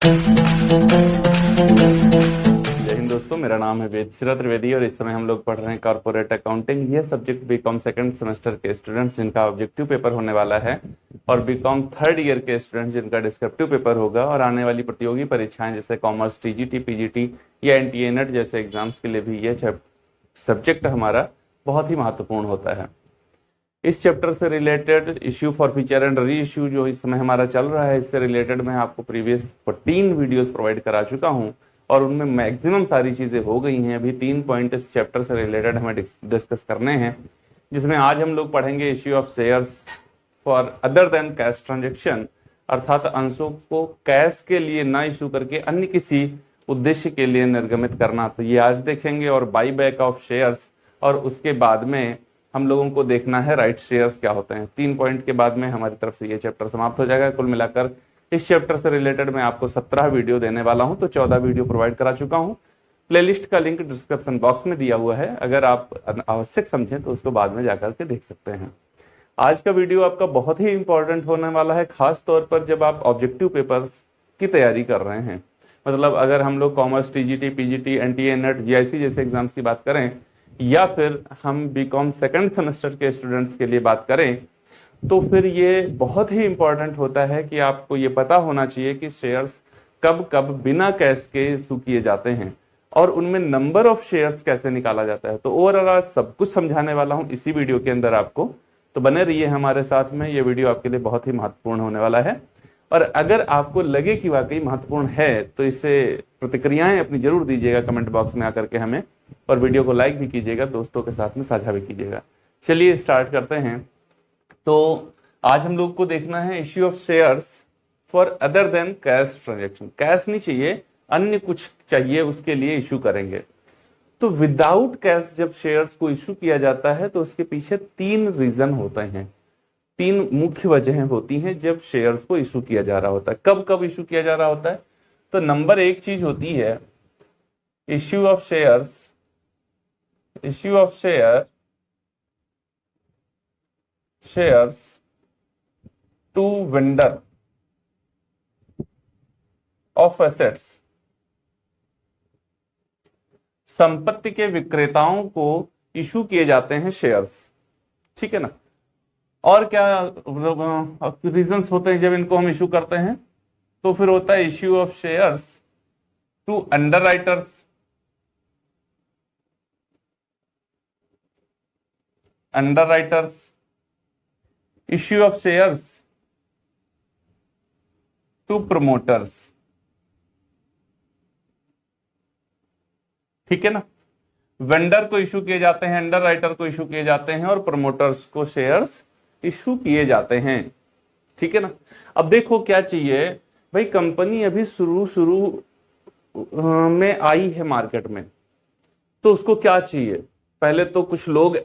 जय हिंद दोस्तों, मेरा नाम है वेदश्री त्रिवेदी और इस समय हम लोग पढ़ रहे हैं कॉर्पोरेट अकाउंटिंग। ये सब्जेक्ट बीकॉम सेकंड सेमेस्टर के स्टूडेंट्स जिनका ऑब्जेक्टिव पेपर होने वाला है और बीकॉम थर्ड ईयर के स्टूडेंट्स जिनका डिस्क्रिप्टिव पेपर होगा और आने वाली प्रतियोगी परीक्षाएं जैसे कॉमर्स, टीजीटी, पीजीटी या एनटीए नेट जैसे एग्जाम्स के लिए भी ये सब्जेक्ट हमारा बहुत ही महत्वपूर्ण होता है। इस चैप्टर से related issue for feature and re issue जो इस समय हमारा चल रहा है, इससे रिलेटेड मैं आपको प्रीवियस 14 वीडियोस प्रोवाइड करा चुका हूं और उनमें मैक्सिमम सारी चीजें हो गई हैं। अभी 3 पॉइंट इस चैप्टर से रिलेटेड हमें डिस्कस करने हैं, जिसमें आज हम लोग पढ़ेंगे issue of shares for other than cash transaction, अर्थात अंशों को कैश के लिए ना इशू करके अन्य किसी उद्देश्य के लिए निर्गमित करना, तो ये आज देखेंगे। और बाई बैक ऑफ शेयर्स, और उसके बाद में हम लोगों को देखना है राइट शेयर्स क्या होते हैं। 3 पॉइंट के बाद में हमारी तरफ से ये चैप्टर समाप्त हो जाएगा। कुल मिलाकर इस चैप्टर से रिलेटेड मैं आपको 17 वीडियो देने वाला हूं, तो 14 वीडियो प्रोवाइड करा चुका हूं। प्लेलिस्ट का लिंक डिस्क्रिप्शन बॉक्स में दिया हुआ है, अगर आप आवश्यक समझें तो उसको बाद में जाकर के देख सकते हैं। आज का वीडियो आपका बहुत ही इंपॉर्टेंट होने वाला है, खास तौर पर जब आप ऑब्जेक्टिव पेपर्स की तैयारी कर रहे हैं। मतलब अगर हम लोग commerce, TGT, PGT, NTA net, GIC जैसे एग्जाम्स की बात करें, या फिर हम बीकॉम सेकंड सेमेस्टर के स्टूडेंट्स के लिए बात करें, तो फिर ये बहुत ही इंपॉर्टेंट होता है कि आपको ये पता होना चाहिए कि शेयर्स कब कब बिना कैश के इशू किए जाते हैं और उनमें नंबर ऑफ शेयर्स कैसे निकाला जाता है। तो ओवरऑल सब कुछ समझाने वाला हूं इसी वीडियो के अंदर आपको, तो बने रहिए हमारे साथ में। ये वीडियो आपके लिए बहुत ही महत्वपूर्ण होने वाला है और अगर आपको लगे कि वाकई महत्वपूर्ण है तो इससे प्रतिक्रियाएं अपनी जरूर दीजिएगा कमेंट बॉक्स में आकर के हमें, और वीडियो को लाइक भी कीजिएगा, दोस्तों के साथ में साझा भी कीजिएगा। चलिए स्टार्ट करते हैं। तो आज हम लोग को देखना है issue of shares for other than cash transaction. Cash नहीं चाहिए, अन्य कुछ चाहिए, उसके लिए इश्यू करेंगे। तो विदाउट कैश जब शेयर्स को इश्यू किया जाता है तो उसके पीछे 3 रीजन होते हैं, 3 मुख्य वजहें होती हैं जब शेयर्स को इश्यू किया जा रहा होता है। कब कब इश्यू किया जा रहा होता है? तो नंबर 1 चीज होती है issue of shares, issue of shares to vendor of assets। संपत्ति के विक्रेताओं को इशू किए जाते हैं शेयर्स, ठीक है ना। और क्या रीजंस होते हैं जब इनको हम इशू करते हैं? तो फिर होता है issue of shares to underwriters, issue of shares to promoters, ठीक है ना। वेंडर को इशू किए जाते हैं, अंडर राइटर को इशू किए जाते हैं और प्रमोटर्स को शेयर्स इशू किए जाते हैं, ठीक है ना। अब देखो क्या चाहिए भाई, कंपनी अभी शुरू में आई है मार्केट में, तो उसको क्या चाहिए? पहले तो कुछ लोग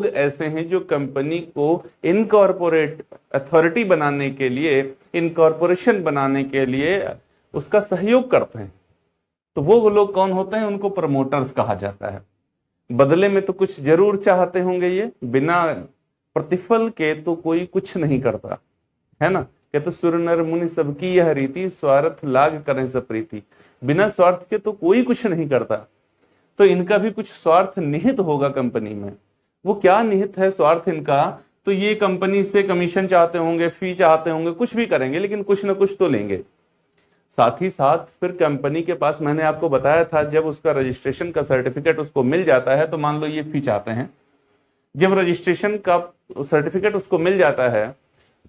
ऐसे हैं जो कंपनी को इनकॉर्पोरेट अथॉरिटी बनाने के लिए, इनकॉर्पोरेशन बनाने के लिए उसका सहयोग करते हैं। तो वो लोग कौन होते हैं? उनको प्रमोटर्स कहा जाता है। बदले में तो कुछ जरूर चाहते होंगे, ये बिना प्रतिफल के तो कोई कुछ नहीं करता है ना। कहते सुर नर मुनि सबकी यह रीति, स्वार्थ लाग करें सब प्रीति। बिना स्वार्थ के तो कोई कुछ नहीं करता, तो इनका भी कुछ स्वार्थ निहित होगा कंपनी में। वो क्या निहित है स्वार्थ इनका? तो ये कंपनी से कमीशन चाहते होंगे, फी चाहते होंगे, कुछ भी करेंगे लेकिन कुछ ना कुछ तो लेंगे। साथ ही साथ फिर कंपनी के पास, मैंने आपको बताया था, जब उसका रजिस्ट्रेशन का सर्टिफिकेट उसको मिल जाता है, तो मान लो ये फी चाहते हैं, जब रजिस्ट्रेशन का सर्टिफिकेट उसको मिल जाता है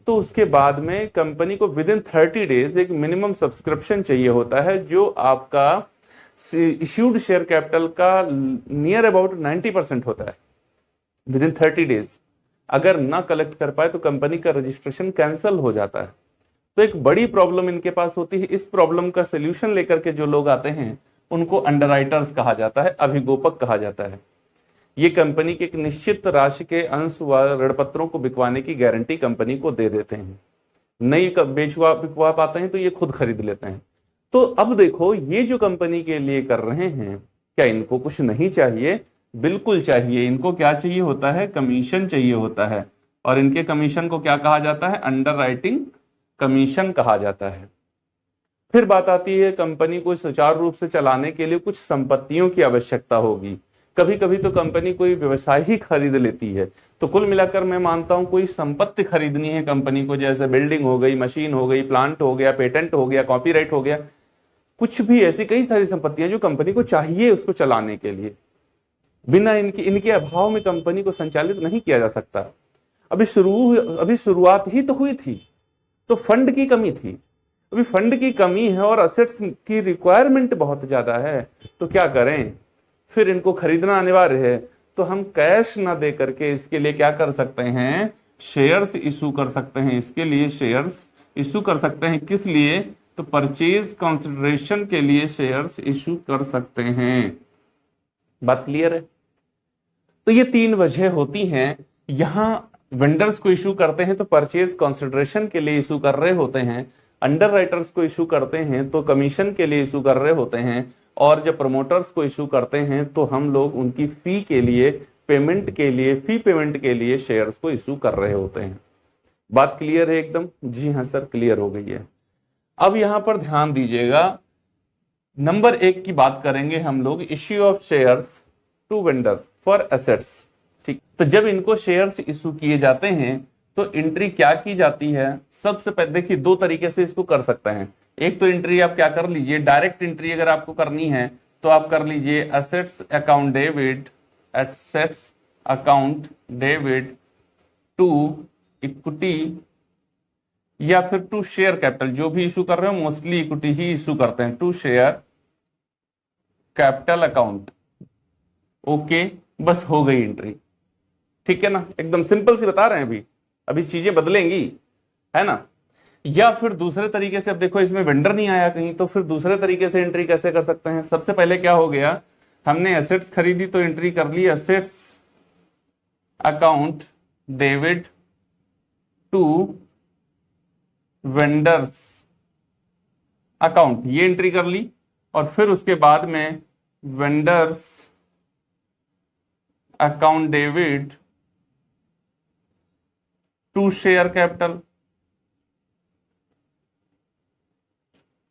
तो उसके बाद में कंपनी को विद इन 30 डेज एक मिनिमम सब्सक्रिप्शन चाहिए होता है, जो आपका इश्यूड शेयर कैपिटल का नियर अबाउट 90% होता है। विद इन 30 डेज अगर ना कलेक्ट कर पाए तो कंपनी का रजिस्ट्रेशन कैंसिल हो जाता है। तो एक बड़ी प्रॉब्लम इनके पास होती है। इस प्रॉब्लम का सोल्यूशन लेकर के जो लोग आते हैं उनको अंडरराइटर्स कहा जाता है, अभिगोपक कहा जाता है। ये कंपनी के एक निश्चित राशि के अंश व ऋणपत्रों को बिकवाने की गारंटी कंपनी को दे देते हैं। नहीं बिकवा पाते हैं तो ये खुद खरीद लेते हैं। तो अब देखो, ये जो कंपनी के लिए कर रहे हैं, क्या इनको कुछ नहीं चाहिए? बिल्कुल चाहिए। इनको क्या चाहिए होता है? कमीशन चाहिए होता है। और इनके कमीशन को क्या कहा जाता है? अंडरराइटिंग कमीशन कहा जाता है। फिर बात आती है कंपनी को सुचारू रूप से चलाने के लिए कुछ संपत्तियों की आवश्यकता होगी। कभी कभी तो कंपनी कोई व्यवसाय ही खरीद लेती है। तो कुल मिलाकर मैं मानता हूं कोई संपत्ति खरीदनी है कंपनी को, जैसे बिल्डिंग हो गई, मशीन हो गई, प्लांट हो गया, पेटेंट हो गया, कॉपीराइट हो गया, कुछ भी ऐसी कई सारी संपत्तियां जो कंपनी को चाहिए उसको चलाने के लिए। बिना इनके अभाव में कंपनी को संचालित नहीं किया जा सकता। अभी शुरुआत ही तो हुई थी, तो फंड की कमी थी। अभी फंड की कमी है और असेट्स की रिक्वायरमेंट बहुत ज्यादा है, तो क्या करें, फिर इनको खरीदना अनिवार्य है। तो हम कैश ना दे करके इसके लिए क्या कर सकते हैं, शेयर्स इशू कर सकते हैं। इसके लिए शेयर्स इशू कर सकते हैं। किस लिए, तो परचेज कंसिडरेशन के लिए शेयर्स इशू कर सकते हैं। बात क्लियर है। तो ये 3 वजह होती हैं। यहां वेंडर्स को इशू करते हैं तो परचेज कंसिडरेशन के लिए इशू कर रहे होते हैं, अंडर राइटर्स को इशू करते हैं तो कमीशन के लिए इशू कर रहे होते हैं, और जब प्रमोटर्स को इशू करते हैं तो हम लोग उनकी फी के लिए, पेमेंट के लिए, फी पेमेंट के लिए शेयर्स को इशू कर रहे होते हैं। बात क्लियर है एकदम? जी हाँ सर, क्लियर हो गई है। अब यहां पर ध्यान दीजिएगा, नंबर 1 की बात करेंगे हम लोग, issue of shares to vendor for assets. ठीक, तो जब इनको शेयर्स इशू किए जाते हैं तो एंट्री क्या की जाती है। सबसे पहले देखिए 2 तरीके से इसको कर सकते हैं। एक तो एंट्री आप क्या कर लीजिए, डायरेक्ट एंट्री अगर आपको करनी है तो आप कर लीजिए assets account debit, assets account debit to equity या फिर टू शेयर कैपिटल। जो भी इशू कर रहे हो मोस्टली इक्विटी ही इशू करते हैं, to share capital account. Okay, बस हो गई एंट्री। ठीक है ना, एकदम सिंपल सी बता रहे हैं। अभी चीजें बदलेंगी, है ना। या फिर दूसरे तरीके से, अब देखो इसमें वेंडर नहीं आया कहीं, तो फिर दूसरे तरीके से एंट्री कैसे कर सकते हैं। सबसे पहले क्या हो गया, हमने एसेट्स खरीदी तो एंट्री कर ली assets account debit to vendors account, ये एंट्री कर ली। और फिर उसके बाद में vendors account debit to share capital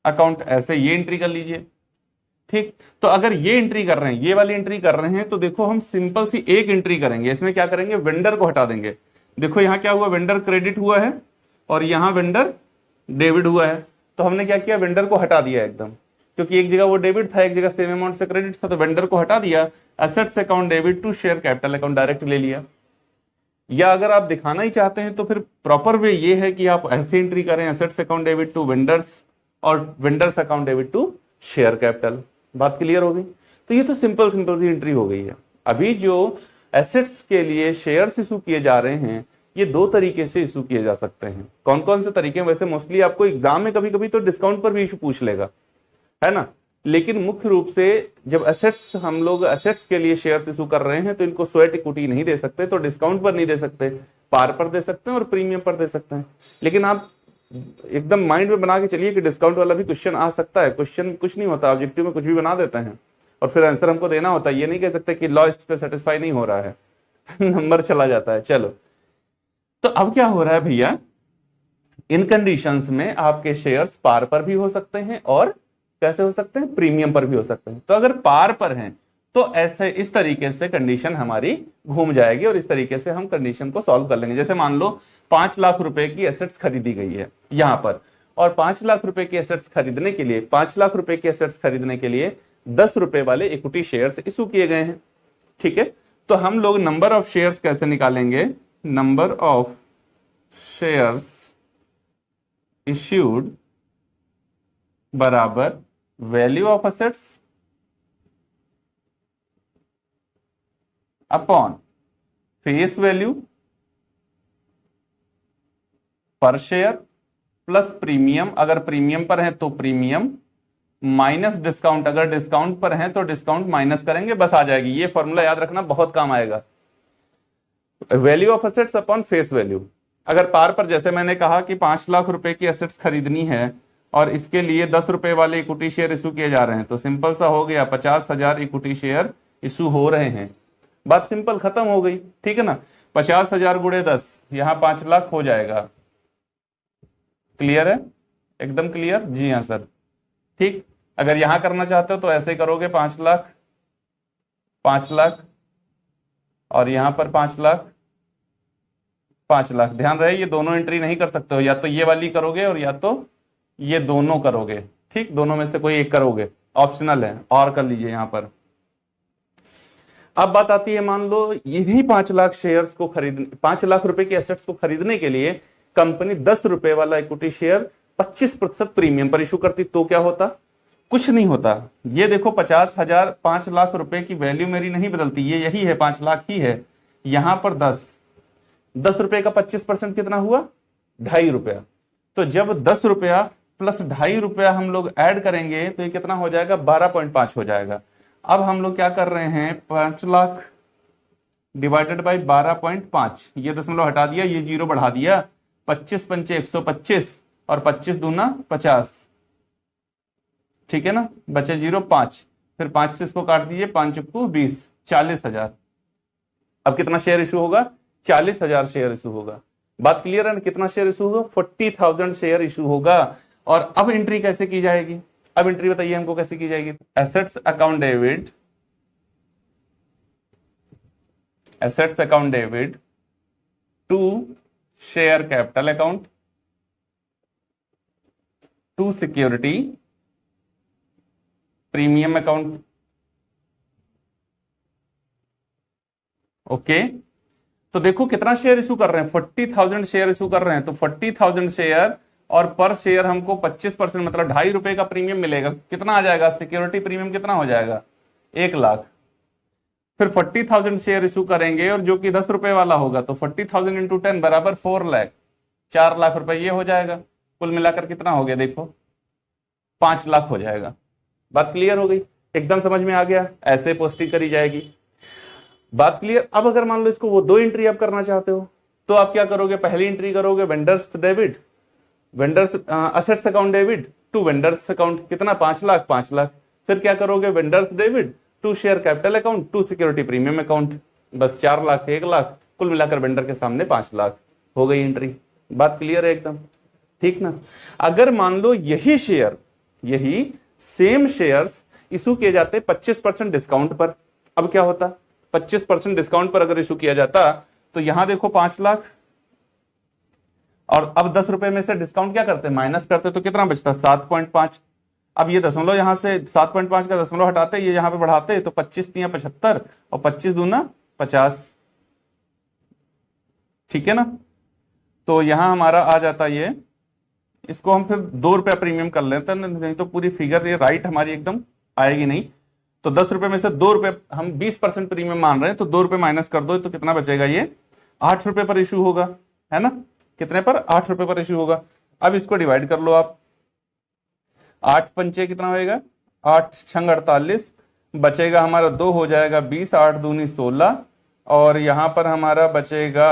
account, ऐसे ये एंट्री कर लीजिए। ठीक, तो अगर ये एंट्री कर रहे हैं, ये वाली एंट्री कर रहे हैं, तो देखो हम सिंपल सी एक एंट्री करेंगे। इसमें क्या करेंगे, वेंडर को हटा देंगे। देखो यहां क्या हुआ, वेंडर क्रेडिट हुआ है और यहां वेंडर डेबिट हुआ है। तो हमने क्या किया, वेंडर को हटा दिया एकदम, क्योंकि एक जगह वो डेबिट था, एक जगह सेम अमाउंट से क्रेडिट था, तो वेंडर को हटा दिया। Assets account debit to share capital account direct ले लिया। या अगर आप दिखाना ही चाहते हैं तो फिर प्रॉपर वे ये है कि आप ऐसे एंट्री करें, assets account debit to vendors और vendors account debit to share capital. बात क्लियर हो गई। तो ये तो सिंपल सी एंट्री हो गई है। अभी जो एसेट्स के लिए शेयर्स इशू किए जा रहे हैं, ये 2 तरीके से इशू किए जा सकते हैं। कौन कौन से तरीके हैं, वैसे मोस्टली आपको एग्जाम में कभी कभी तो डिस्काउंट पर भी इशू पूछ लेगा, है ना। लेकिन मुख्य रूप से जब हम लोग एसेट्स के लिए शेयर्स इशू कर रहे हैं तो इनको स्वेट इक्विटी नहीं दे सकते, तो डिस्काउंट पर नहीं दे सकते, पार पर दे सकते हैं और प्रीमियम पर दे सकते हैं। लेकिन आप एकदम माइंड में बना के चलिए कि डिस्काउंट वाला भी क्वेश्चन आ सकता है। क्वेश्चन कुछ नहीं होता, ऑब्जेक्टिव में कुछ भी बना देते हैं और फिर आंसर हमको देना होता है। ये नहीं कह सकते कि लॉ इस पे सेटिस्फाई नहीं हो रहा है नंबर चला जाता है। चलो, तो अब क्या हो रहा है भैया, इन कंडीशंस में आपके शेयर्स पार पर भी हो सकते हैं और कैसे हो सकते हैं, प्रीमियम पर भी हो सकते हैं। तो अगर पार पर हैं तो ऐसे इस तरीके से कंडीशन हमारी घूम जाएगी और इस तरीके से हम कंडीशन को सॉल्व कर लेंगे। जैसे मान लो 5 लाख रुपए की एसेट्स खरीदी गई है यहां पर, और 5 लाख रुपए की एसेट्स खरीदने के लिए 5 लाख रुपए की एसेट्स खरीदने के लिए 10 रुपए वाले इक्विटी शेयर्स इशू किए गए हैं। ठीक है, तो हम लोग नंबर ऑफ शेयर्स कैसे निकालेंगे, नंबर ऑफ शेयर्स इश्यूड बराबर value of assets upon face value पर शेयर प्लस प्रीमियम, अगर प्रीमियम पर है तो प्रीमियम, माइनस डिस्काउंट, अगर डिस्काउंट पर है तो डिस्काउंट माइनस करेंगे, बस आ जाएगी। ये फॉर्मूला याद रखना, बहुत काम आएगा। Value of assets upon face value. अगर पार पर, जैसे मैंने कहा कि 5 लाख रुपए की एसेट्स खरीदनी है और इसके लिए 10 रुपए वाले इक्विटी शेयर इशू किए जा रहे हैं, तो सिंपल सा हो गया, 50,000 इक्विटी शेयर इशू हो रहे हैं। बात सिंपल खत्म हो गई। ठीक है ना, 50,000 गुणे 10, यहां 5 लाख हो जाएगा। क्लियर है, एकदम क्लियर? जी हाँ सर, ठीक, अगर यहां करना चाहते हो तो ऐसे करोगे 5 लाख, 5 लाख, और यहां पर 5 लाख, 5 लाख। ध्यान रहे ये दोनों एंट्री नहीं कर सकते हो, या तो ये वाली करोगे और या तो ये दोनों करोगे। ठीक, दोनों में से कोई एक करोगे, ऑप्शनल है, और कर लीजिए यहां पर। अब बात आती है, मान लो यही 5 लाख शेयर्स को खरीदने, 5 लाख रुपए के एसेट्स को खरीदने के लिए कंपनी 10 रुपए वाला इक्विटी शेयर 25% प्रीमियम पर इशू करती, तो क्या होता? कुछ नहीं होता। ये देखो 50,000, 5 लाख रुपए की वैल्यू मेरी नहीं बदलती, ये यही है, 5 लाख ही है। यहां पर 10 रुपए का 25% कितना हुआ? 2.5 रुपया। तो जब 10 रुपया प्लस 2.5 रुपया हम लोग ऐड करेंगे तो ये कितना हो जाएगा? 12.5 हो जाएगा। अब हम लोग क्या कर रहे हैं, 5 लाख डिवाइडेड बाई 12.5, ये दशमलव हटा दिया, ये जीरो बढ़ा दिया, 25 पंचे 125 और 25 दूना 50, ठीक है ना, बचे 0, 5, फिर 5 से इसको काट दीजिए, 5 को 20, 40,000। अब कितना शेयर इशू होगा? 40,000 शेयर इशू होगा। बात क्लियर है ना? कितना शेयर इशू होगा? 40,000 शेयर इशू होगा। और अब एंट्री कैसे की जाएगी? अब एंट्री बताइए हमको कैसे की जाएगी? Assets account debit, assets account debit to share capital account to security premium account. Okay, तो देखो कितना शेयर इशू कर रहे हैं, 40,000 शेयर इशू कर रहे हैं। तो 40,000 शेयर और पर शेयर हमको 25% मतलब 2.5 रुपए का प्रीमियम मिलेगा। कितना आ जाएगा? सिक्योरिटी प्रीमियम कितना हो जाएगा? 1 लाख। फिर 40,000 शेयर इशू करेंगे और जो कि 10 रुपए वाला होगा, तो 40,000 इंटू 10 बराबर 4 लाख, 4 लाख रुपए ये हो जाएगा। कुल मिलाकर कितना हो गया देखो? 5 लाख हो जाएगा। बात क्लियर हो गई? एकदम समझ में आ गया? ऐसे पोस्टिंग करी जाएगी। बात क्लियर? अब अगर मान लो इसको वो 2 एंट्री आप करना चाहते हो तो आप क्या करोगे? पहली एंट्री करोगे vendors debit, vendors assets account debit to vendors account, कितना? 5 लाख, 5 लाख। फिर क्या करोगे? Vendors debit to share capital account to security premium account, बस 4 लाख, 1 लाख, कुल मिलाकर वेंडर के सामने 5 लाख हो गई एंट्री। बात क्लियर है एकदम? ठीक ना? अगर मान लो यही शेयर, यही सेम शेयर्स इशू किए जाते 25% डिस्काउंट पर, अब क्या होता? 25% डिस्काउंट पर अगर इशू किया जाता तो यहां देखो 5 लाख, और अब 10 रुपए में से डिस्काउंट क्या करते? माइनस करते, तो कितना बचता? 7.5। अब ये दशमलव यहां से 7.5 का दशमलव हटाते, ये यहां पे बढ़ाते, तो 25 तिया 75 और 25 दूना 50, ठीक है ना? तो यहां हमारा आ जाता ये, इसको हम फिर 2 रुपया प्रीमियम कर लेते हैं, नहीं तो पूरी फिगर ये राइट हमारी एकदम आएगी नहीं। तो 10 रुपए में से 2 रुपए, हम 20% प्रीमियम मान रहे हैं, तो 2 रुपए माइनस कर दो तो कितना बचेगा? ये 8 रुपए पर इशू होगा, है ना? कितने पर? 8 रुपए पर इशू होगा। अब इसको डिवाइड कर लो आप, 8 पंचे कितना होएगा? 8 छंग 48, बचेगा हमारा 2 हो जाएगा 20, 8 दूनी 16, और यहां पर हमारा बचेगा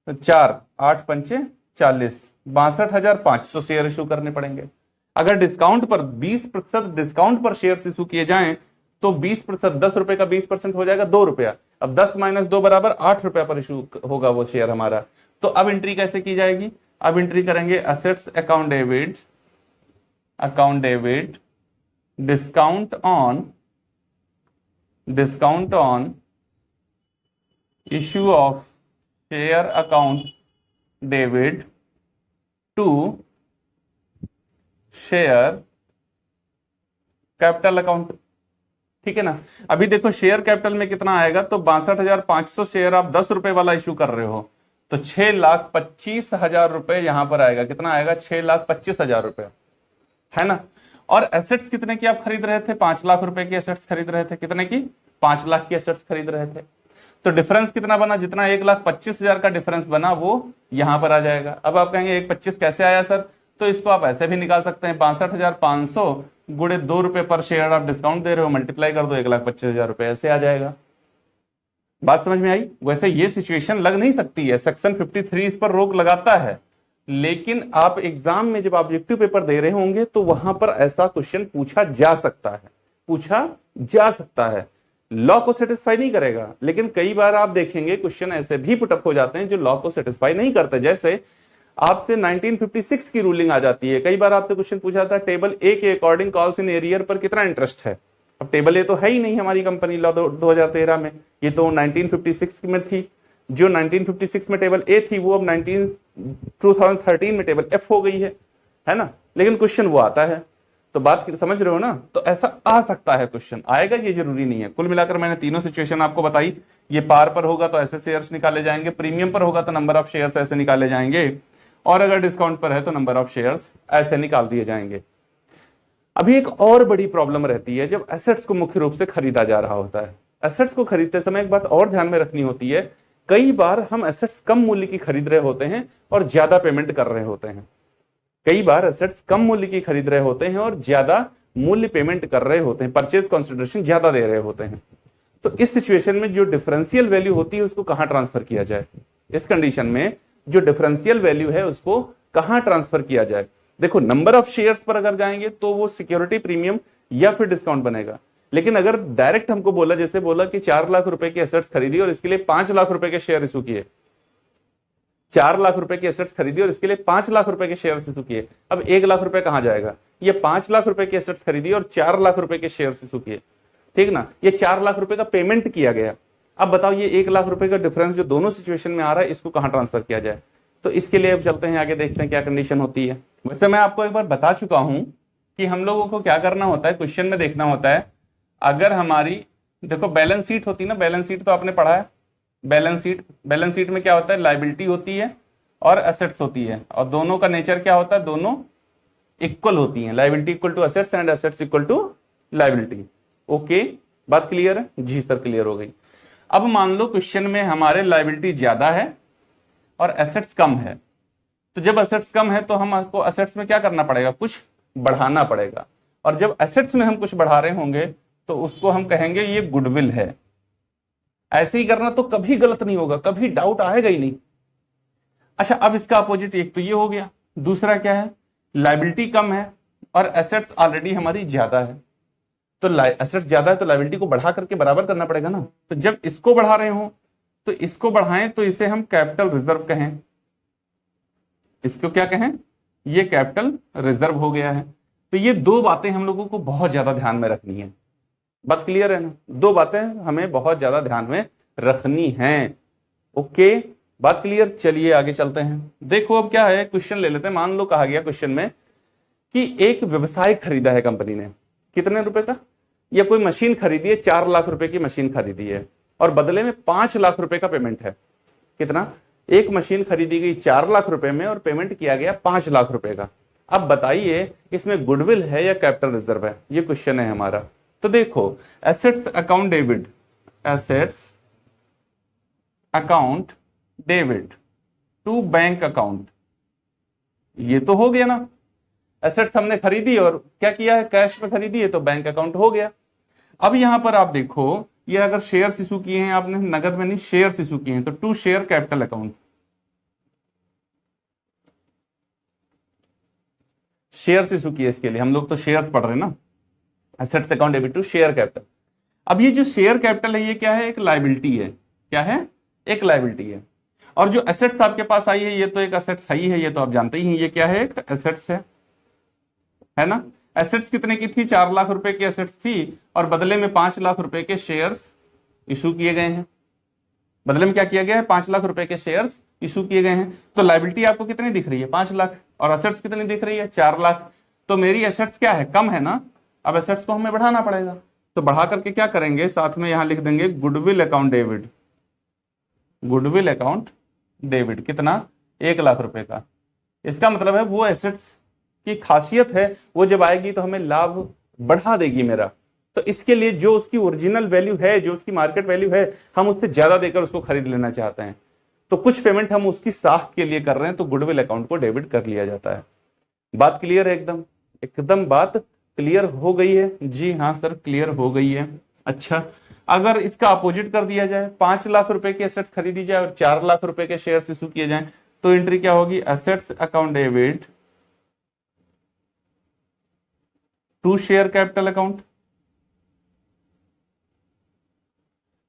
4, 8 पंचे 40, 62,500 शेयर इशू करने पड़ेंगे। अगर डिस्काउंट पर 20% डिस्काउंट पर शेयर इशू किए जाएं तो 20%, 10 रुपए का 20% हो जाएगा 2 रुपया। अब 10 माइनस 2 बराबर 8 रुपया पर इशू होगा वो शेयर हमारा। तो अब एंट्री कैसे की जाएगी? अब एंट्री करेंगे assets account debit, account debit discount on issue of share account debit to share capital account, ठीक है ना? अभी देखो शेयर कैपिटल में कितना आएगा, तो 62,500 शेयर आप 10 रुपए वाला इशू कर रहे हो, तो 6,25,000 रुपए यहां पर आएगा। कितना आएगा? 6,25,000 रुपए, है ना? और एसेट्स कितने की आप खरीद रहे थे? 5 लाख रुपए की एसेट्स खरीद रहे थे। कितने की? 5 लाख की एसेट्स खरीद रहे थे। तो डिफरेंस कितना बना? जितना 1,25,000 का डिफरेंस बना वो यहां पर आ जाएगा। अब आप कहेंगे 1,25 कैसे आया सर? तो इसको आप ऐसे भी निकाल सकते हैं, 62,500 गुणे 2 रुपए पर शेयर आप डिस्काउंट दे रहे हो, मल्टीप्लाई कर दो, 1,25,000 रुपए, ऐसे आ जाएगा। बात समझ में आई? वैसे ये सिचुएशन लग नहीं सकती है, सेक्शन 53 इस पर रोक लगाता है, लेकिन आप एग्जाम में जब ऑब्जेक्टिव पेपर दे रहे होंगे तो वहां पर ऐसा क्वेश्चन पूछा जा सकता है, पूछा जा सकता है। लॉ को सेटिस्फाई नहीं करेगा, लेकिन कई बार आप देखेंगे क्वेश्चन ऐसे भी पुटअप हो जाते हैं जो लॉ को सेटिस्फाई नहीं करते। जैसे आपसे 1956 की रूलिंग आ जाती है। कई बार आपसे क्वेश्चन पूछा था टेबल ए के अकॉर्डिंग कॉल्स इन एरियर पर कितना इंटरेस्ट है। अब टेबल ए तो है ही नहीं हमारी कंपनी लॉ 2013 में, ये तो 1956 में थी। जो 1956 में टेबल ए थी वो अब 2013 में टेबल एफ हो गई है ना। लेकिन क्वेश्चन वो आता है, तो बात समझ रहे हो ना। तो ऐसा आ सकता है, क्वेश्चन आएगा, ये जरूरी नहीं है। कुल मिलाकर मैंने तीनों सिचुएशन आपको बताई। ये पार पर होगा तो ऐसे शेयर्स निकाले जाएंगे, प्रीमियम पर होगा तो नंबर ऑफ शेयर्स ऐसे निकाले जाएंगे, और अगर डिस्काउंट पर है तो नंबर ऑफ शेयर्स ऐसे निकाल दिए जाएंगे। अभी एक और बड़ी प्रॉब्लम रहती है जब एसेट्स को मुख्य रूप से खरीदा जा रहा होता है। एसेट्स को खरीदते समय एक बात और ध्यान में रखनी होती है, कई बार हम एसेट्स कम मूल्य की खरीद रहे होते हैं और ज्यादा पेमेंट कर रहे होते हैं। कई बार एसेट्स कम मूल्य की खरीद रहे होते हैं और ज्यादा मूल्य पेमेंट कर रहे होते हैं, परचेज कंसिडरेशन ज्यादा दे रहे होते हैं। तो इस सिचुएशन में जो डिफरेंशियल वैल्यू होती है उसको कहां ट्रांसफर किया जाए। इस कंडीशन में जो डिफरेंशियल वैल्यू है उसको कहां ट्रांसफर किया जाए। देखो, नंबर ऑफ शेयर्स पर अगर जाएंगे तो वो सिक्योरिटी प्रीमियम या फिर डिस्काउंट बनेगा। लेकिन अगर डायरेक्ट हमको बोला, जैसे बोला कि 4 लाख रुपए की एसेट्स खरीदी और इसके लिए 5 लाख रुपए के शेयर इशू किए, 4 लाख रुपए की एसेट्स खरीदी और इसके लिए 5 लाख रुपए के शेयर इशू किए, अब 1 लाख रुपए कहां जाएगा। ये 5 लाख रुपए की एसेट्स खरीदी और 4 लाख रुपए के शेयर इशू किए, ठीक ना। ये 4 लाख रुपए का पेमेंट किया गया। अब बताओ ये 1 लाख रुपए का डिफरेंस जो दोनों सिचुएशन में आ रहा है इसको कहां ट्रांसफर किया जाए। तो इसके लिए अब चलते हैं आगे, देखते हैं क्या कंडीशन होती है। वैसे मैं आपको एक बार बता चुका हूं कि हम लोगों को क्या करना होता है, क्वेश्चन में देखना होता है। अगर हमारी देखो बैलेंस शीट होती है ना, बैलेंस शीट तो आपने पढ़ा है। बैलेंस शीट में क्या होता है, लायबिलिटी होती है और एसेट्स होती है, और दोनों का नेचर क्या होता है, दोनों इक्वल होती हैं। Liability equal to assets and assets equal to liability. Okay, बात क्लियर है जी सर, क्लियर हो गई। अब मान लो क्वेश्चन में हमारे लायबिलिटी ज्यादा है और एसेट्स कम है। तो जब एसेट्स कम है तो हमको एसेट्स में क्या करना पड़ेगा, कुछ बढ़ाना पड़ेगा। और जब एसेट्स में हम कुछ बढ़ा रहे होंगे तो उसको हम कहेंगे ये गुडविल है। ऐसे ही करना तो कभी गलत नहीं होगा, कभी डाउट आएगा ही नहीं। अच्छा, अब इसका अपोजिट एक तो ये हो गया, दूसरा क्या है, लायबिलिटी कम है और एसेट्स ऑलरेडी हमारी ज्यादा है। तो एसेट्स ज्यादा है तो लायबिलिटी को बढ़ा करके बराबर करना पड़ेगा ना। तो जब इसको बढ़ा रहे हो तो इसको बढ़ाएं तो इसे हम कैपिटल रिजर्व कहें। इसको क्या कहें, ये कैपिटल रिजर्व हो गया है। तो ये दो बातें हम लोगों को बहुत ज्यादा ध्यान में रखनी है। बात क्लियर है ना, दो बातें हमें बहुत ज्यादा ध्यान में रखनी है। ओके, बात क्लियर। चलिए आगे चलते हैं। देखो अब क्या है, क्वेश्चन ले लेते हैं। मान लो कहा गया क्वेश्चन में कि एक व्यवसाय खरीदा है कंपनी ने, कितने रुपए का, या कोई मशीन खरीदी है, 4 लाख रुपए की मशीन खरीदी है और बदले में 5 लाख रुपए का पेमेंट है। कितना, एक मशीन खरीदी गई 4 लाख रुपए में और पेमेंट किया गया 5 लाख रुपए का। अब बताइए इसमें गुडविल है या कैपिटल रिजर्व है, ये क्वेश्चन है हमारा। तो देखो, assets account debit, assets account debit to bank account, ये तो हो गया ना। एसेट्स हमने खरीदी और क्या किया है, कैश में खरीदी है तो बैंक अकाउंट हो गया। अब यहां पर आप देखो, ये अगर शेयर्स इशू किए हैं आपने, नगद में नहीं, शेयर्स इशू किए हैं, तो to share capital account, shares issue किए, इसके लिए हम लोग तो शेयर्स पढ़ रहे हैं ना। Assets account debit to share capital. अब ये जो शेयर कैपिटल है ये क्या है, एक लायबिलिटी है। क्या है, एक लायबिलिटी है। और जो एसेट्स आपके पास आई है ये तो एक एसेट्स ही है, ये तो आप जानते ही हैं, ये क्या है, एक एसेट्स है ना। एसेट्स कितने की थी, 4 लाख रुपए की एसेट्स थी और बदले में 5 लाख रुपए के शेयर्स इशू किए गए हैं। बदले में क्या किया गया है, 5 लाख रुपए के शेयर्स इशू किए गए हैं। तो लायबिलिटी आपको कितनी दिख रही है, 5 लाख, और एसेट्स कितनी दिख रही है, 4 लाख। तो मेरी एसेट्स क्या है, कम है ना। अब एसेट्स को हमें बढ़ाना पड़ेगा, तो बढ़ा करके क्या करेंगे, साथ में यहां लिख देंगे goodwill account debit. Goodwill account debit कितना, 1 लाख रुपए का। इसका मतलब है वो एसेट्स की खासियत है वो जब आएगी तो हमें लाभ बढ़ा देगी मेरा। तो इसके लिए जो उसकी ओरिजिनल वैल्यू है, जो उसकी मार्केट वैल्यू है, हम उससे ज्यादा देकर उसको खरीद लेना चाहते हैं। तो कुछ पेमेंट हम उसकी साख के लिए कर रहे हैं, तो गुडविल अकाउंट को डेबिट कर लिया जाता है। बात क्लियर है, एकदम एकदम बात क्लियर हो गई है जी। हाँ सर, क्लियर हो गई है। अच्छा, अगर इसका अपोजिट कर दिया जाए, 5 लाख रुपए की एसेट्स खरीदी जाए और 4 लाख रुपए के शेयर्स इशू किए जाए, तो एंट्री क्या होगी, assets account debit to share capital account.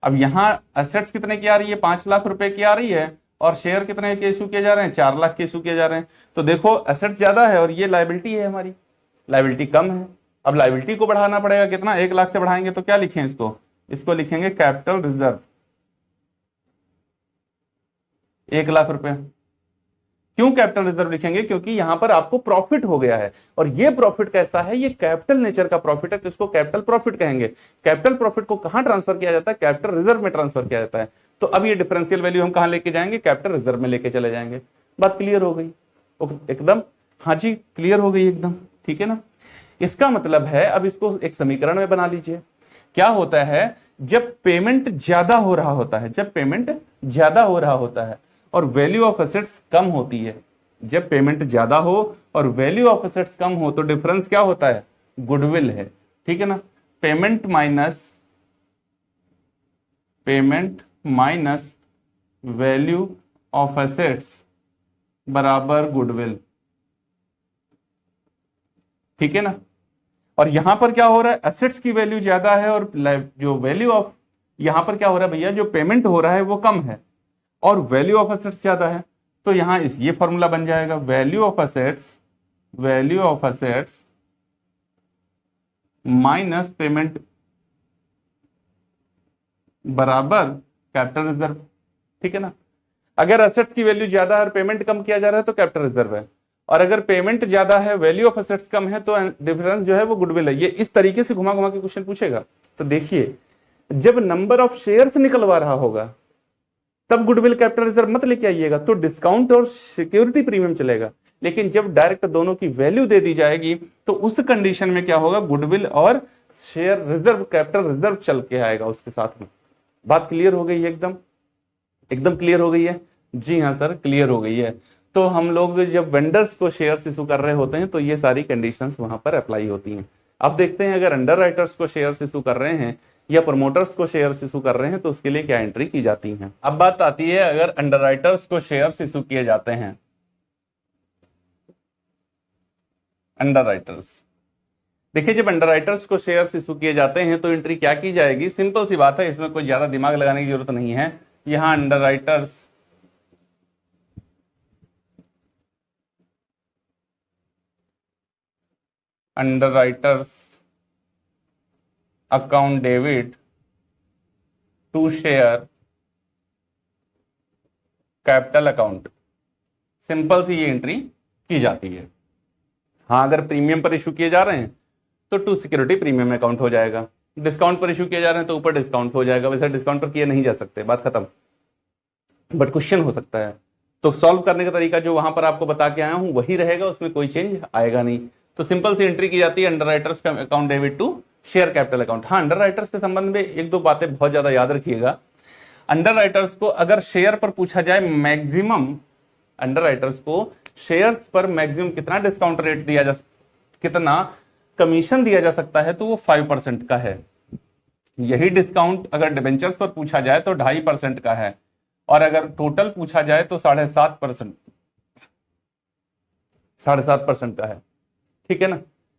अब यहां एसेट्स कितने की आ रही है, 5 लाख रुपए की आ रही है, और शेयर कितने के इशू किए जा रहे हैं, 4 लाख के इशू किए जा रहे हैं। तो देखो एसेट्स ज्यादा है और ये लायबिलिटी है, हमारी लायबिलिटी कम है। अब लायबिलिटी को बढ़ाना पड़ेगा, कितना, 1 लाख से बढ़ाएंगे तो क्या लिखें इसको, इसको लिखेंगे कैपिटल रिजर्व, 1 लाख रुपए। क्यों कैपिटल रिजर्व लिखेंगे, क्योंकि यहां पर आपको प्रॉफिट हो गया है और ये प्रॉफिट कैसा है, ये कैपिटल नेचर का प्रॉफिट है, तो इसको कैपिटल प्रॉफिट कहेंगे। कैपिटल प्रॉफिट को कहां ट्रांसफर किया जाता है, कैपिटल रिजर्व में ट्रांसफर किया जाता है। तो अब ये डिफरेंशियल वैल्यू हम कहां लेके जाएंगे, कैपिटल रिजर्व में लेके चले जाएंगे। बात क्लियर हो गई एकदम, हाँ जी क्लियर हो गई एकदम, ठीक है ना। इसका मतलब है अब इसको एक समीकरण में बना लीजिए। क्या होता है, जब पेमेंट ज्यादा हो रहा होता है, जब पेमेंट ज्यादा हो रहा होता है और वैल्यू ऑफ एसेट्स कम होती है, जब पेमेंट ज्यादा हो और वैल्यू ऑफ एसेट्स कम हो तो डिफरेंस क्या होता है, गुडविल है, ठीक है ना। Payment minus value of assets बराबर गुडविल, ठीक है ना। और यहां पर क्या हो रहा है, एसेट्स की वैल्यू ज्यादा है और जो वैल्यू ऑफ, यहां पर क्या हो रहा है भैया, जो पेमेंट हो रहा है वो कम है और वैल्यू ऑफ एसेट्स ज्यादा है। तो यहां ये फॉर्मूला बन जाएगा, value of assets minus payment बराबर कैपिटल रिजर्व, ठीक है ना। अगर एसेट्स की वैल्यू ज्यादा है और पेमेंट कम किया जा रहा है तो कैपिटल रिजर्व है, और अगर पेमेंट ज्यादा है वैल्यू ऑफ एसेट्स कम है तो डिफरेंस जो है वो गुडविल है। ये इस तरीके से घुमा घुमा के क्वेश्चन पूछेगा। तो देखिए जब नंबर ऑफ शेयर्स निकलवा रहा होगा तब गुडविल कैपिटल रिजर्व मत लेके आइएगा, तो डिस्काउंट और सिक्योरिटी प्रीमियम चलेगा। लेकिन जब डायरेक्ट दोनों की वैल्यू दे दी जाएगी तो उस कंडीशन में क्या होगा, गुडविल और शेयर रिजर्व कैपिटल रिजर्व चल के आएगा उसके साथ में। बात क्लियर हो गई है, एकदम क्लियर हो गई है। जी हाँ सर क्लियर हो गई है। तो हम लोग जब वेंडर्स को शेयर्स इशू कर रहे होते हैं तो ये सारी कंडीशंस वहां पर अप्लाई होती हैं। अब देखते हैं अगर अंडर राइटर्स को शेयर्स इशू कर रहे हैं या प्रमोटर्स को शेयर्स इशू कर रहे हैं तो उसके लिए क्या एंट्री की जाती है। अब बात आती है अगर अंडर राइटर्स को शेयर्स इशू किए जाते हैं, अंडर राइटर्स, देखिए जब अंडर राइटर्स को शेयर्स इशू किए जाते हैं तो एंट्री क्या की जाएगी, सिंपल सी बात है, इसमें कोई ज्यादा दिमाग लगाने की जरूरत नहीं है। यहां underwriters account debit to share capital account, simple सी ये एंट्री की जाती है। हाँ अगर प्रीमियम पर इशू किए जा रहे हैं तो टू सिक्योरिटी प्रीमियम अकाउंट हो जाएगा, डिस्काउंट पर इशू किए जा रहे हैं तो ऊपर डिस्काउंट हो जाएगा। वैसे डिस्काउंट पर किए नहीं जा सकते, बात खत्म, बट क्वेश्चन हो सकता है। तो सॉल्व करने का तरीका जो वहां पर आपको बता के आया हूं वही रहेगा, उसमें कोई चेंज आएगा नहीं। तो सिंपल सी एंट्री की जाती है अंडर राइटर्स का account debit to share capital account. हाँ अंडर राइटर्स के संबंध में एक दो बातें बहुत ज्यादा याद रखिएगा। अंडर राइटर्स को अगर शेयर पर पूछा जाए मैक्सिमम, अंडर राइटर्स को शेयर्स पर मैक्सिमम कितना डिस्काउंट रेट दिया जा, कितना कमीशन दिया जा सकता है, तो वो 5% का है। यही डिस्काउंट अगर डिबेंचर्स पर पूछा जाए तो 2.5% का है, और अगर टोटल पूछा जाए तो 7.5% का है, ठीक है ना।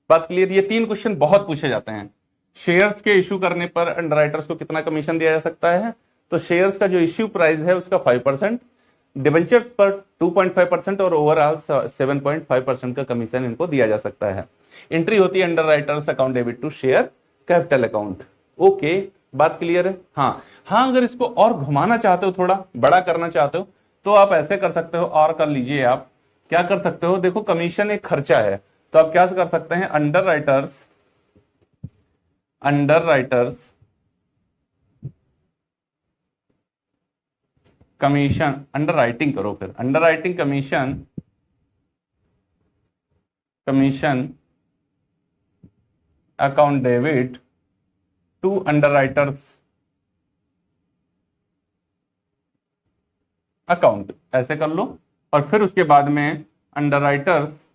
बात क्लियर। ये 3 क्वेश्चन बहुत पूछे जाते हैं। शेयर्स के इश्यू करने पर अंडर राइटर्स को कितना कमीशन दिया जा सकता है, तो शेयर्स का जो इश्यू प्राइस है उसका 5%, डिबेंचर्स पर 2.5% और ओवरऑल 7.5% का कमीशन इनको दिया जा सकता है। एंट्री होती है underwriters account debit to share capital account. Okay बात क्लियर है। हाँ अगर इसको और घुमाना चाहते हो, थोड़ा बड़ा करना चाहते हो तो आप ऐसे कर सकते हो, और कर लीजिए। आप क्या कर सकते हो, देखो कमीशन एक खर्चा है, तो आप क्या कर सकते हैं, underwriters commission, underwriting करो, फिर underwriting commission account debit to underwriters account, ऐसे कर लो। और फिर उसके बाद में underwriters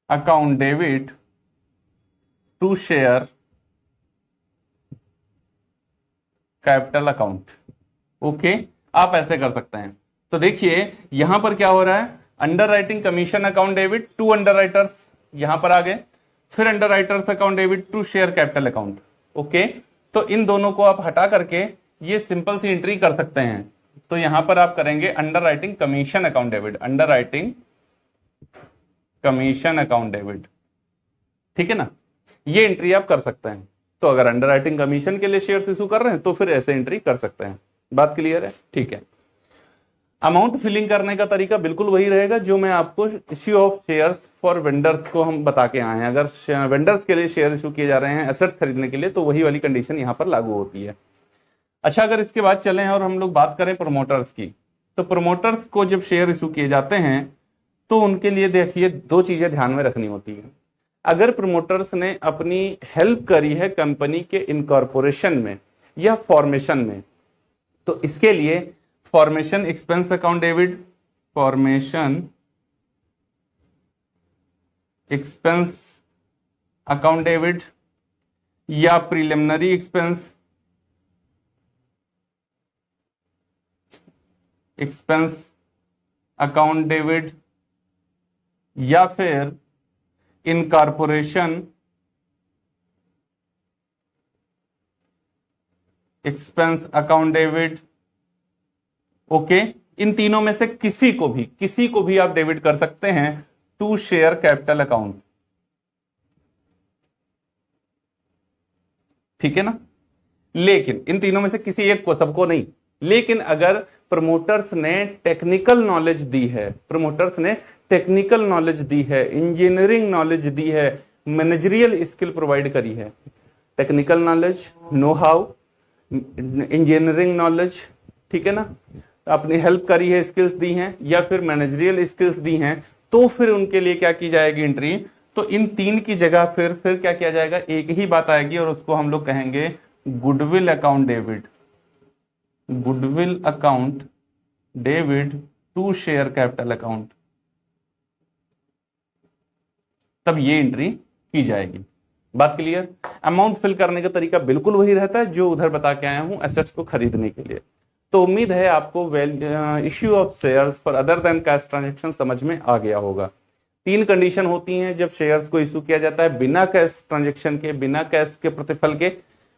account debit to share capital account. Okay आप ऐसे कर सकते हैं। तो देखिए यहां पर क्या हो रहा है, underwriting commission account debit to underwriters, यहां पर आ गए, फिर underwriters account debit to share capital account. Okay तो इन दोनों को आप हटा करके ये सिंपल सी एंट्री कर सकते हैं। तो यहां पर आप करेंगे under writing commission account debit, under writing commission account debit, ठीक है ना, ये एंट्री आप कर सकते हैं। तो अगर अंडर राइटिंग कमीशन के लिए शेयर्स इशू कर रहे हैं तो फिर ऐसे एंट्री कर सकते हैं। बात क्लियर है? ठीक है। अमाउंट फिलिंग करने का तरीका बिल्कुल वही रहेगा जो मैं आपको issue of shares for vendors को हम बता के आए हैं। अगर वेंडर्स के लिए शेयर इशू किए जा रहे हैं एसेट्स खरीदने के लिए तो वही वाली कंडीशन यहां पर लागू होती है। अच्छा, अगर इसके बाद चलें और हम लोग बात करें प्रमोटर्स की, तो प्रमोटर्स को जब शेयर इशू किए जाते हैं तो उनके लिए देखिए दो चीजें ध्यान में रखनी होती है। अगर प्रमोटर्स ने अपनी हेल्प करी है कंपनी के इनकॉर्पोरेशन में या फॉर्मेशन में, तो इसके लिए formation expense account debit, formation expense account debit या प्रिलिमिनरी एक्सपेंस अकाउंट डेबिट या फिर incorporation expense account debit, okay, इन तीनों में से किसी को भी आप डेबिट कर सकते हैं टू शेयर कैपिटल अकाउंट, ठीक है ना। लेकिन इन तीनों में से किसी एक को, सबको नहीं, लेकिन अगर प्रमोटर्स ने टेक्निकल नॉलेज दी है, प्रमोटर्स ने टेक्निकल नॉलेज दी है, इंजीनियरिंग नॉलेज दी है, मैनेजरियल स्किल प्रोवाइड करी है, technical knowledge, know how, engineering knowledge, ठीक है ना, अपनी हेल्प करी है, स्किल्स दी हैं या फिर मैनेजरियल स्किल्स दी हैं, तो फिर उनके लिए क्या की जाएगी एंट्री। तो इन तीन की जगह फिर क्या किया जाएगा, एक ही बात आएगी और उसको हम लोग कहेंगे goodwill account debit, goodwill account debit to share capital account, तब ये एंट्री की जाएगी। बात क्लियर? अमाउंट फिल करने का तरीका बिल्कुल वही रहता है जो उधर बता के आया हूं एसेट्स को खरीदने के लिए। तो उम्मीद है आपको issue of shares for other than cash transaction समझ में आ गया होगा। तीन कंडीशन होती हैं जब शेयर्स को इशू किया जाता है बिना कैश ट्रांजेक्शन के, बिना कैश के प्रतिफल के।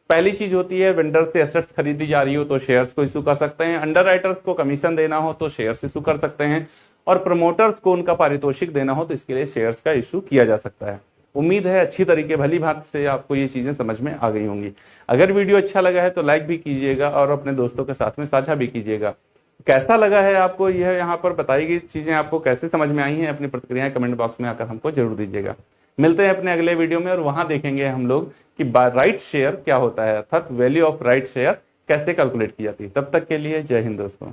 पहली चीज होती है वेंडर से एसेट्स खरीदी जा रही हो तो शेयर्स को इशू कर सकते हैं, अंडर राइटर्स को कमीशन देना हो तो शेयर्स इशू कर सकते हैं, और प्रमोटर्स को उनका पारितोषिक देना हो तो इसके लिए शेयर्स का इशू किया जा सकता है। उम्मीद है अच्छी तरीके भली भांति से आपको ये चीजें समझ में आ गई होंगी। अगर वीडियो अच्छा लगा है तो लाइक भी कीजिएगा और अपने दोस्तों के साथ में साझा भी कीजिएगा। कैसा लगा है आपको यह यहाँ पर बताई गई चीजें आपको कैसे समझ में आई हैं, अपनी प्रतिक्रियाएं कमेंट बॉक्स में आकर हमको जरूर दीजिएगा। मिलते हैं अपने अगले वीडियो में और वहां देखेंगे हम लोग कि राइट शेयर क्या होता है, अर्थात वैल्यू ऑफ राइट शेयर कैसे कैलकुलेट की जाती है। तब तक के लिए जय हिंद दोस्तों।